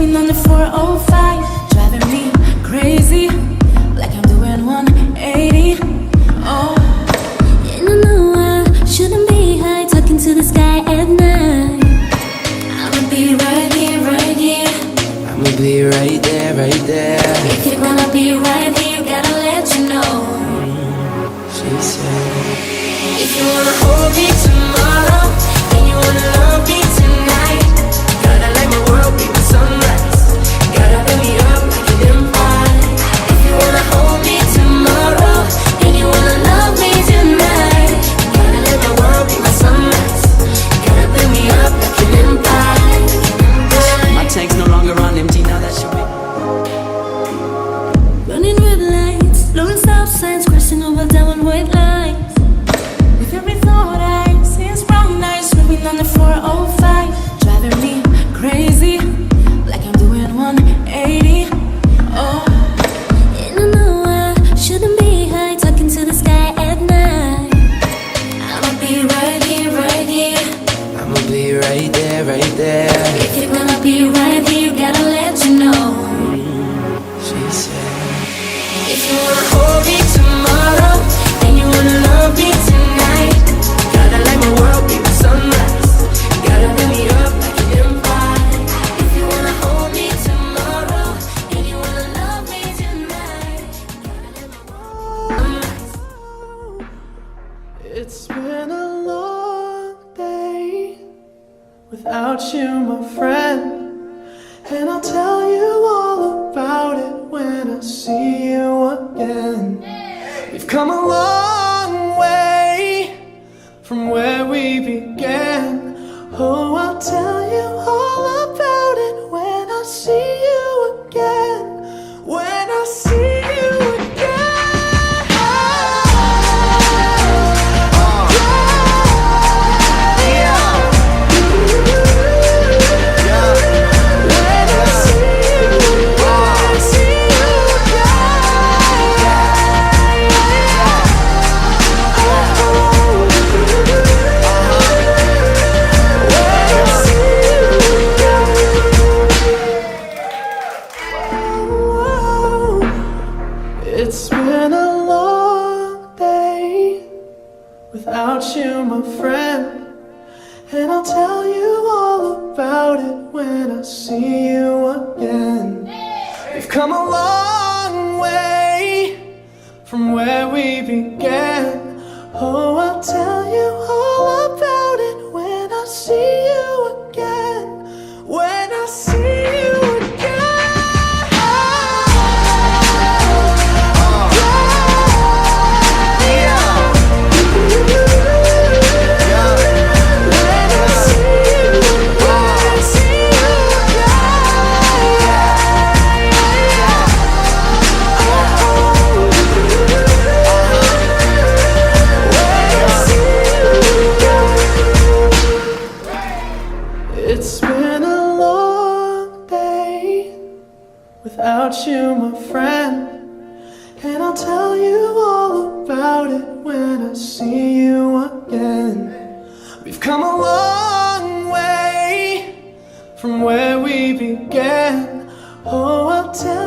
swerving on the 405, driving me crazy, like I'm doing 180. Oh, and I know I shouldn't be high, talking to the sky at night. I'ma be right here, right here. I'ma be right there, right there. If you're gonna be right here, gotta let you know. She said, if you wanna hold me tomorrow, and you wanna love me tonight, gotta let my world be the sunrise. Gotta fill me up like an empire. If you wanna hold me tomorrow, and you wanna love me tonight, gotta let my world be my sunrise. Gotta fill me up like an empire. my tank's no longer on empty, now that you win. Running red lights, blowing stop signs, crossing over down white lines. With every thought I see is brown eyes, swerving on the 405, driving me crazy, like I'm doing 180. Oh, and I know I shouldn't be high, talking to the sky at night. I'ma be right here, right here. I'ma be right there, right there. If you're gonna be right here, gotta let you know. She said, if you wanna hold me tomorrow, and you wanna love me tonight, gotta let my world be the sunrise. Gotta fill me up like an empire. If you wanna hold me tomorrow, and you wanna love me tonight, gotta let my world be the sunrise. It's been a long day without you, my friend, and I'll tell you all about it when I see you again. We've come a long way from where we began. Oh, I'll tell you all about it when I see you again. When I see you again. It's been a long day without you, my friend, and I'll tell you all about it when I see you again. We've come a long way from where we began. Oh, I'll tell you all about it when I see you again. When I see you again. It's been a long day without you, my friend, and I'll tell you all about it when I see you again. We've come a long way from where we began. Oh, I'll tell